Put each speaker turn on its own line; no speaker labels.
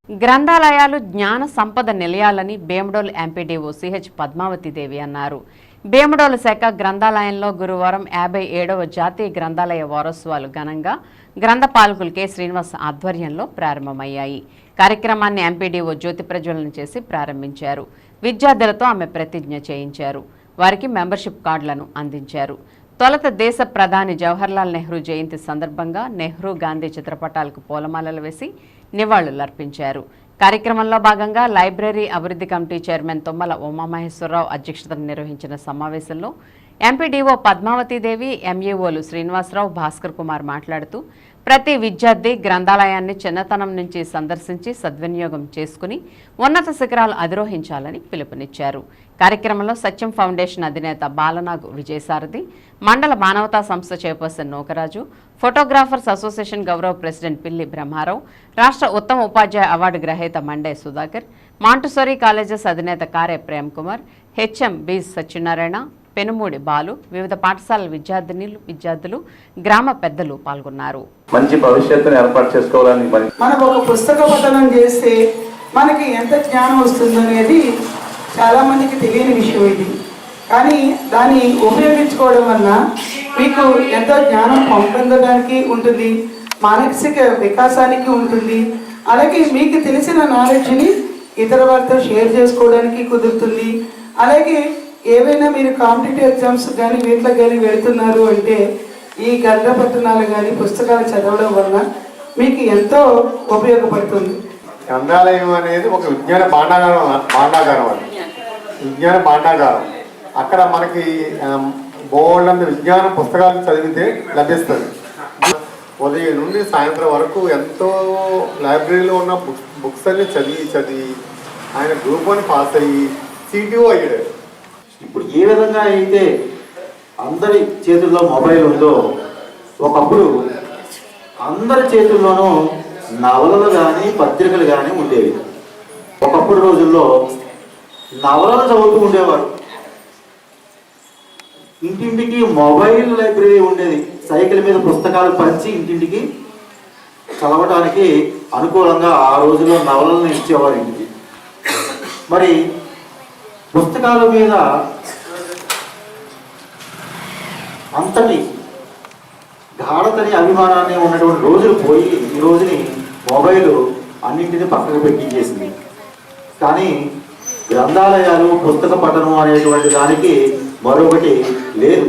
గ్రంథాలయాలు జ్ఞాన సంపద నిలయాలని భీమడోలు ఎంపీడీఓ సిహెచ్ పద్మావతిదేవి అన్నారు. భీమడోలు శాఖ గ్రంథాలయంలో గురువారం 57వ జాతీయ గ్రంథాలయ వారోత్సవాలు ఘనంగా గ్రంథపాలకులు కె శ్రీనివాస్ ఆధ్వర్యంలో ప్రారంభమయ్యాయి. కార్యక్రమాన్ని ఎంపీడీఓ జ్యోతి ప్రజ్వలన చేసి ప్రారంభించారు. విద్యార్థులతో ఆమె ప్రతిజ్ఞ చేయించారు. వారికి మెంబర్షిప్ కార్డులను అందించారు. తొలుత దేశ ప్రధాని జవహర్లాల్ నెహ్రూ జయంతి సందర్భంగా నెహ్రూ గాంధీ చిత్రపటాలకు పూలమాలలు వేసి నివాళులర్పించారు. కార్యక్రమంలో భాగంగా లైబ్రరీ అభివృద్ధి కమిటీ చైర్మన్ తుమ్మల ఉమామహేశ్వరరావు అధ్యక్షతన నిర్వహించిన సమావేశంలో ఎంపీడీఓ పద్మావతిదేవి, ఎంఈఓలు శ్రీనివాసరావు, భాస్కర్ కుమార్ మాట్లాడుతూ ప్రతి విద్యార్థి గ్రంథాలయాన్ని చిన్నతనం నుంచి సందర్శించి సద్వినియోగం చేసుకుని ఉన్నత శిఖరాలు అధిరోహించాలని పిలుపునిచ్చారు. కార్యక్రమంలో సత్యం ఫౌండేషన్ అధినేత బాలనాగు విజయసారథి, మండల మానవతా సంస్థ చైర్పర్సన్ నూకరాజు, ఫోటోగ్రాఫర్స్ అసోసియేషన్ గౌరవ ప్రెసిడెంట్ పిల్లి బ్రహ్మారావు, రాష్ట్ర ఉత్తమ ఉపాధ్యాయ అవార్డు గ్రహీత మండే సుధాకర్, మాంటసోరీ కాలేజెస్ అధినేత కారే ప్రేమ్ కుమార్, హెచ్ఎం బి సత్యనారాయణ, పెనుమూడి బాలు, వివిధ పాఠశాలల విద్యార్థులు, గ్రామ పెద్దలు పాల్గొన్నారు.
మంచి భవిష్యత్తును ఏర్పాటు చేసుకోవాలని
మనం ఒక పుస్తక పఠనం చేస్తే మనకి ఎంత జ్ఞానం వస్తుందనేది చాలా మందికి తెలియని విషయం ఇది. కానీ దాన్ని ఉపయోగించుకోవడం వల్ల మీకు ఎంతో జ్ఞానం పొందడానికి ఉంటుంది, మానసిక వికాసానికి ఉంటుంది. అలాగే మీకు తెలిసిన నాలెడ్జ్ని ఇతర వారితో షేర్ చేసుకోవడానికి కుదురుతుంది. అలాగే ఏవైనా మీరు కాంపిటేటివ్ ఎగ్జామ్స్ కానీ వీటిలో కానీ వెళుతున్నారు అంటే ఈ గ్రంథ పట్టణాలు కానీ పుస్తకాలు చదవడం వల్ల మీకు ఎంతో ఉపయోగపడుతుంది.
గ్రంథాలయం అనేది ఒక విజ్ఞాన భాండాగారం అది విజ్ఞాన భాండాగారం. అక్కడ మనకి బోల్డంత విజ్ఞాన పుస్తకాలు చదివితే లభిస్తుంది. ఉదయం నుండి సాయంత్రం వరకు ఎంతో లైబ్రరీలో ఉన్న బుక్స్ అన్ని చదివి ఆయన గ్రూప్ 1 పాస్ అయ్యి సిటిఓ అయ్యాడు.
ఇప్పుడు ఏ విధంగా అయితే అందరి చేతుల్లో మొబైల్ ఉందో, ఒకప్పుడు అందరి చేతుల్లోనూ నవలలు కానీ పత్రికలు కానీ ఉండేవి. ఒకప్పుడు రోజుల్లో నవలలు చదువుతూ ఉండేవారు. ఇంటింటికి మొబైల్ లైబ్రరీ ఉండేది. సైకిల్ మీద పుస్తకాలు పంచి ఇంటింటికి చదవడానికి అనుకూలంగా ఆ రోజుల్లో నవలలను ఇచ్చేవారు ఇంటికి. మరి పుస్తకాల మీద అంతటి గాఢతని అభిమానాన్ని ఉన్నటువంటి రోజులు పోయి ఈ రోజుని మొబైల్ అన్నింటినీ పక్కకు పెట్టించేసింది. కానీ గ్రంథాలయాలు పుస్తక పఠనం అనేటువంటి దానికి మరొకటి లేదు.